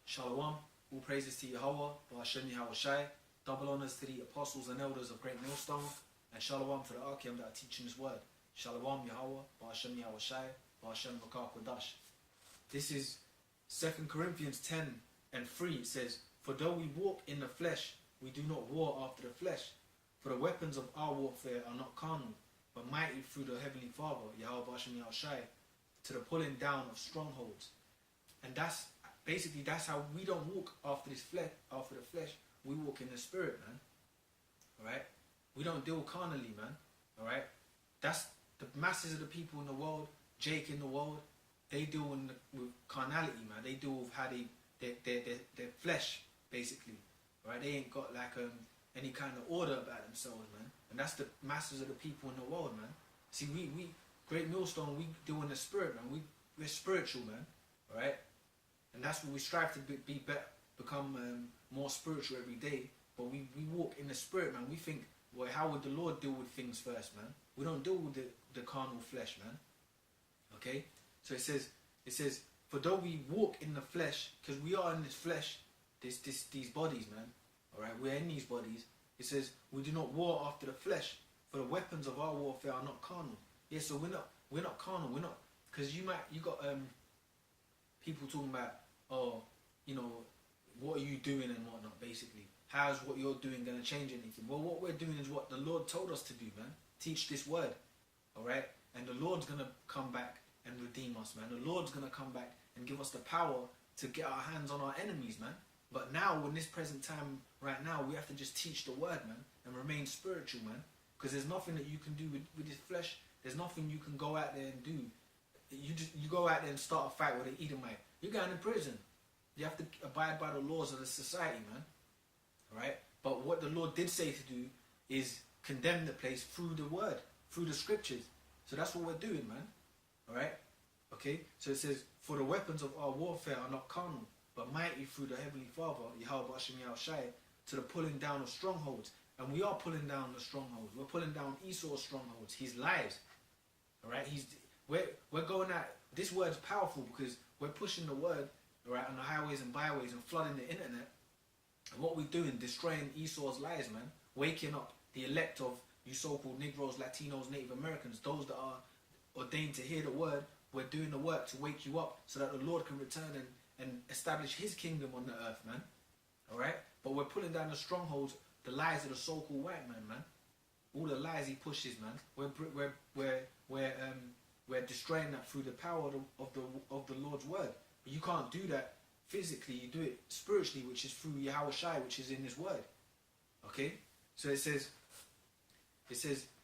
Shalom, all praises to Yahweh, Ba'ashem Yahushai, double honors to the apostles and elders of Great Millstone, and shalom to the Archeum that are teaching this word. Shalom Yahweh, Ba'ashem Yahushai, Ba'ashem Kodash. This is 2 Corinthians 10:3. It says, "For though we walk in the flesh, we do not war after the flesh. For the weapons of our warfare are not carnal, but mighty through the Heavenly Father, Yahweh Ba'ashem Yahushai, to the pulling down of strongholds." And that's how we don't walk after the flesh. We walk in the spirit, man. Alright? We don't deal carnally, man. Alright? That's the masses of the people in the world, Jake in the world, they deal with carnality, man. They deal with how their flesh, basically. Alright? They ain't got like any kind of order about themselves, man. And that's the masses of the people in the world, man. See, we Great Millstone, we deal in the spirit, man. We're spiritual, man. Alright? And that's what we strive to be better, become more spiritual every day. But we walk in the spirit, man. We think, well, how would the Lord deal with things first, man? We don't deal with the carnal flesh, man. Okay? So it says, for though we walk in the flesh, because we are in this flesh, these bodies, man. Alright, we're in these bodies. It says, we do not war after the flesh, for the weapons of our warfare are not carnal. Yeah, so we're not carnal, we're not, because you got people talking about, oh, you know, what are you doing and whatnot, basically. How's what you're doing going to change anything? Well, what we're doing is what the Lord told us to do, man. Teach this word, alright? And the Lord's going to come back and redeem us, man. The Lord's going to come back and give us the power to get our hands on our enemies, man. But now, in this present time, right now, we have to just teach the word, man, and remain spiritual, man. Because there's nothing that you can do with this flesh. There's nothing you can go out there and do. You go out there and start a fight with an Edomite. You're going to prison. You have to abide by the laws of the society, man. Alright? But what the Lord did say to do is condemn the place through the word, through the scriptures. So that's what we're doing, man. Alright? Okay? So it says, for the weapons of our warfare are not carnal, but mighty through the Heavenly Father, Yahweh Ba'ashem Yahushai, to the pulling down of strongholds. And we are pulling down the strongholds. We're pulling down Esau's strongholds, his lies. Alright? We're going at, this word's powerful because we're pushing the word, right, on the highways and byways and flooding the internet. And what we're doing, destroying Esau's lies, man. Waking up the elect of you so-called Negroes, Latinos, Native Americans, those that are ordained to hear the word. We're doing the work to wake you up so that the Lord can return and establish his kingdom on the earth, man. Alright? But we're pulling down the strongholds, the lies of the so-called white man, man. All the lies he pushes, man. We're destroying that through the power of the Lord's word. But you can't do that physically. You do it spiritually, which is through Yahushai, which is in His word. Okay? So it says,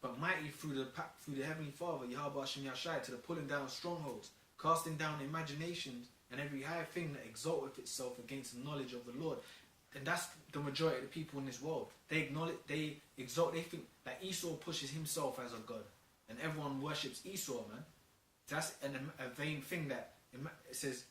but mighty through the Heavenly Father, Yahweh Ba'ashem Yahushai, to the pulling down of strongholds, casting down imaginations and every high thing that exalteth itself against the knowledge of the Lord. And that's the majority of the people in this world. They think that Esau pushes himself as a god. And everyone worships Esau, man. That's a vain thing that it says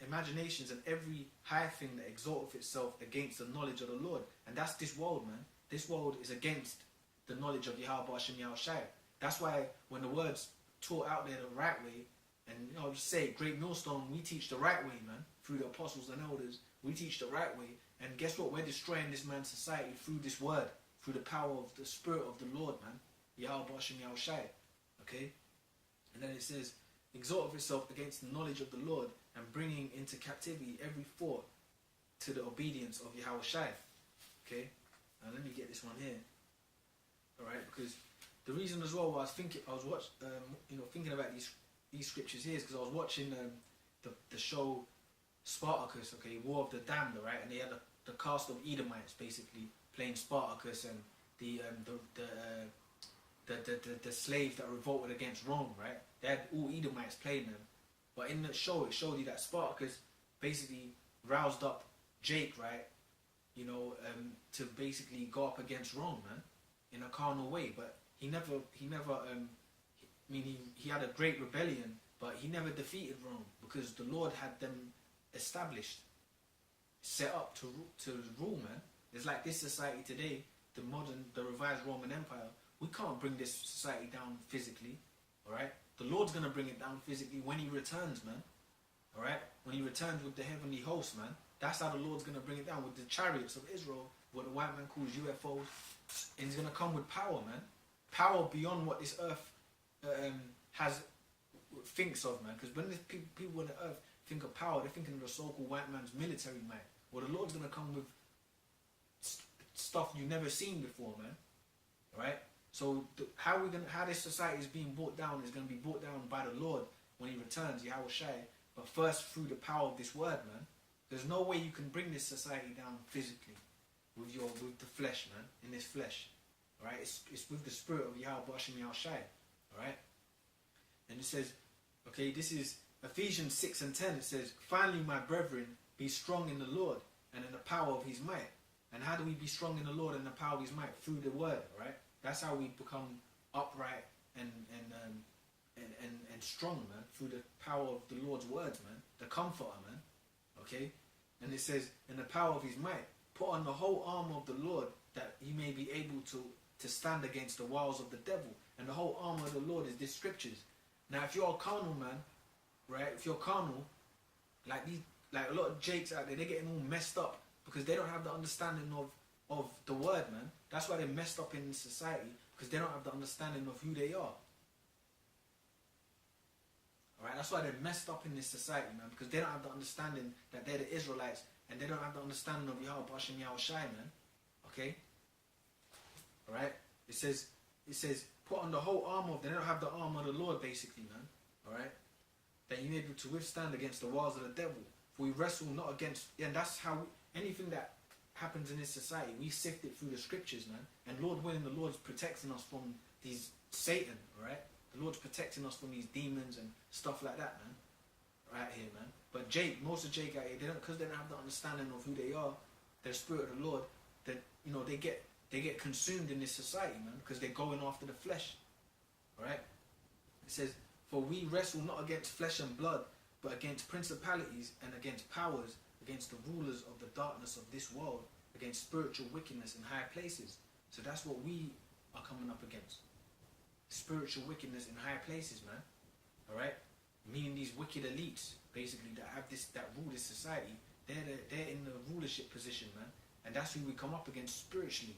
imaginations and every high thing that exalteth itself against the knowledge of the Lord. And that's this world, man. This world is against the knowledge of Yahweh Ba'ashem Yahushai. That's why when the word's taught out there the right way, and I'll just say, Great Millstone, we teach the right way, man. Through the apostles and elders, we teach the right way. And guess what? We're destroying this man's society through this word, through the power of the Spirit of the Lord, man. Yahweh Ba'ashem Yahushai. Okay? And then it says, exalteth itself against the knowledge of the Lord and bringing into captivity every thought to the obedience of Yahushai. Okay? Now let me get this one here. Alright? Because the reason as well why thinking about these scriptures here is because I was watching the show Spartacus, okay, War of the Damned, right? And they had the cast of Edomites basically playing Spartacus and the slaves that revolted against Rome, right? They had all Edomites playing them. But in the show, it showed you that Spartacus basically roused up Jake, right? You know, to basically go up against Rome, man, in a carnal way. But he had a great rebellion, but he never defeated Rome because the Lord had them established, set up to rule, man. It's like this society today, the revised Roman Empire. We can't bring this society down physically, alright? The Lord's going to bring it down physically when He returns, man. Alright? When he returns with the heavenly host, man, that's how the Lord's going to bring it down with the chariots of Israel, what the white man calls UFOs. And he's going to come with power, man. Power beyond what this earth thinks of, man. Because when the people on the earth think of power, they're thinking of the so-called white man's military might. Well, the Lord's going to come with stuff you've never seen before, man. Right? So how this society is being brought down is going to be brought down by the Lord when he returns, Yahweh Shai. But first through the power of this word, man. There's no way you can bring this society down physically with the flesh, man. In this flesh. Alright? It's with the spirit of Yahweh Bashim Yahweh Shai. Alright? And it says, okay, this is Ephesians 6 and 10. It says, finally, my brethren, be strong in the Lord and in the power of his might. And how do we be strong in the Lord and the power of his might? Through the word, right? That's how we become upright and strong, man. Through the power of the Lord's words, man. The comforter, man. Okay? And it says, in the power of his might, put on the whole armor of the Lord that he may be able to stand against the wiles of the devil. And the whole armor of the Lord is these scriptures. Now, if you're a carnal man, right? If you're carnal, like a lot of jakes out there, they're getting all messed up because they don't have the understanding of the word, man. That's why they're messed up in society, because they don't have the understanding of who they are. Alright, that's why they're messed up in this society, man, because they don't have the understanding that they're the Israelites, and they don't have the understanding of Yahweh Bashim Yahweh Shai, man. Okay? Alright? It says, put on the whole armor they don't have the armor of the Lord, basically, man. Alright? That you may be able to withstand against the wiles of the devil. For we wrestle not against, and that's how anything that happens in this society, we sift it through the scriptures, man. And Lord willing, the Lord's protecting us from these Satan, right? The Lord's protecting us from these demons and stuff like that, man. Right here, man. But most of Jake out here, because they don't have the understanding of who they are, their spirit of the Lord, that they get consumed in this society, man, because they're going after the flesh. Right? It says, for we wrestle not against flesh and blood, but against principalities and against powers, against the rulers of the darkness of this world, against spiritual wickedness in high places. So that's what we are coming up against. Spiritual wickedness in high places, man. Alright? Meaning these wicked elites, basically, that rule this society, they're in the rulership position, man. And that's who we come up against spiritually.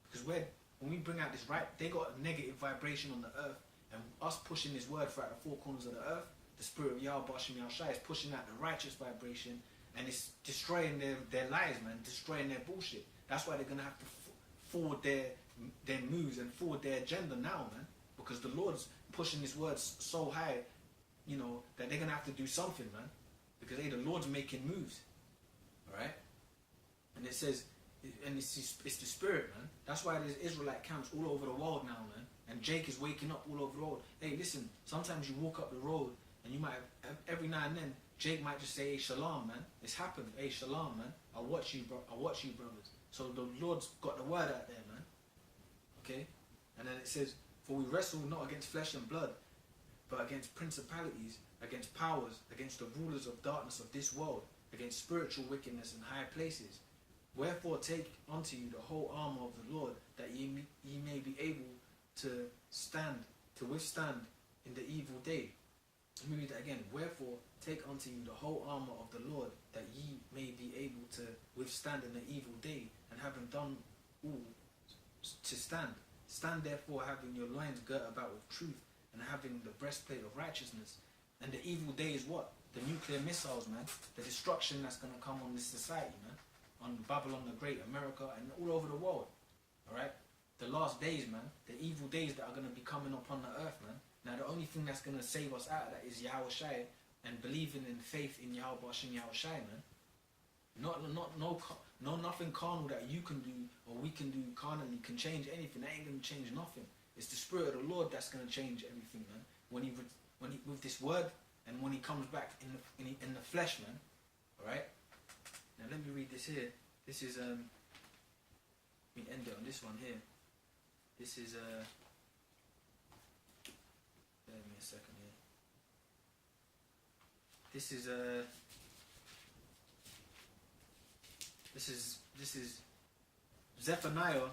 Because when we bring out this right, they got a negative vibration on the earth, and us pushing this word throughout the four corners of the earth, the spirit of Yahweh Bashim Yahweh Shai is pushing out the righteous vibration, and it's destroying their lives, man, destroying their bullshit. That's why they're going to have to forward their moves and forward their agenda now, man. Because the Lord's pushing his words so high, that they're going to have to do something, man. Because, the Lord's making moves. Alright? And it says, and it's the spirit, man. That's why there's Israelite camps all over the world now, man. And Jake is waking up all over the road. Hey, listen, sometimes you walk up the road, and you might have, every now and then, Jake might just say, hey, shalom, man. It's happened. Hey, shalom, man. I watch you, brothers. So the Lord's got the word out there, man. Okay? And then it says, for we wrestle not against flesh and blood, but against principalities, against powers, against the rulers of darkness of this world, against spiritual wickedness in high places. Wherefore take unto you the whole armor of the Lord, that ye may be able to withstand in the evil day. Let me read that again. Wherefore take unto you the whole armor of the Lord, that ye may be able to withstand in the evil day, and having done all to stand. Stand therefore, having your loins girt about with truth, and having the breastplate of righteousness. And the evil day is what? The nuclear missiles, man. The destruction that's going to come on this society, man. On Babylon the Great, America, and all over the world. Alright? The last days, man. The evil days that are going to be coming upon the earth, man. Now, the only thing that's going to save us out of that is Yahweh Shai, and believing in faith in Yahweh Bashim Yahweh Shai, man. Nothing carnal that you can do or we can do carnally can change anything. That ain't going to change nothing. It's the spirit of the Lord that's going to change everything, man. When he with this word, and when he comes back in the flesh, man. All right. Now let me read this here. This is let me end it on this one here. This is bear me a second here. This is Zephaniah,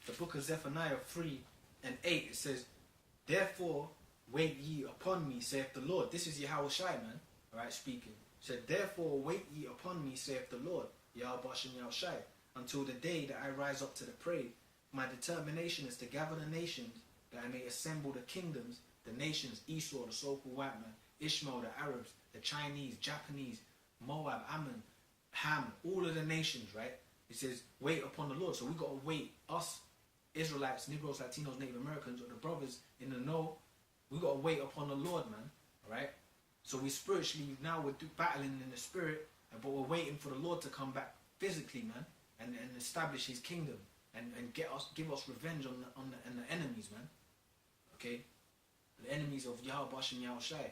the book of Zephaniah 3 and 8. It says, therefore wait ye upon me, saith the Lord. This is Yahweh Shai, man. Alright, speaking. Said, therefore wait ye upon me, saith the Lord, Yahweh Bashem Yahushai, until the day that I rise up to the prey. My determination is to gather the nations, that I may assemble the kingdoms, the nations, Esau, the so-called white man, Ishmael, the Arabs, the Chinese, Japanese, Moab, Ammon, Ham, all of the nations, right? It says, wait upon the Lord. So we got to wait, us, Israelites, Negroes, Latinos, Native Americans, or the brothers in the know, we got to wait upon the Lord, man, alright? So we spiritually, now we're battling in the spirit, but we're waiting for the Lord to come back physically, man, and establish his kingdom, and give us revenge on the enemies, man, okay? The enemies of Yahweh Bashem Yahushai,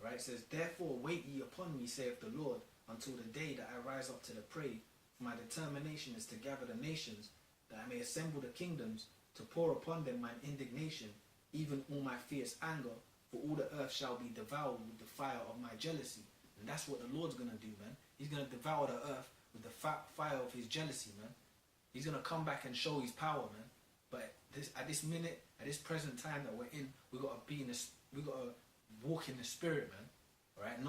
right? It says, therefore wait ye upon me, saith the Lord, until the day that I rise up to the prey. For my determination is to gather the nations, that I may assemble the kingdoms, to pour upon them mine indignation, even all my fierce anger, for all the earth shall be devoured with the fire of my jealousy. And that's what the Lord's going to do, man. He's going to devour the earth with the fire of his jealousy, man. He's going to come back and show his power, man. But at this minute, at this present time that we're in, we got to walk in the spirit, man. Alright?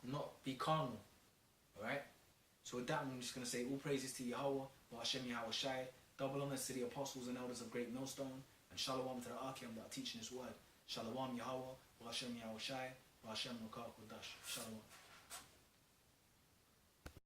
Not be carnal. Alright? So with that, I'm just going to say all praises to Yahweh, Ba'ashem Yahushai, double honors to the apostles and elders of Great Millstone, and shalom to the Archeum that are teaching this word. Shalom Yahweh, Ba'ashem Yahushai, Ba'ashem Nukar Kodash. Shalom.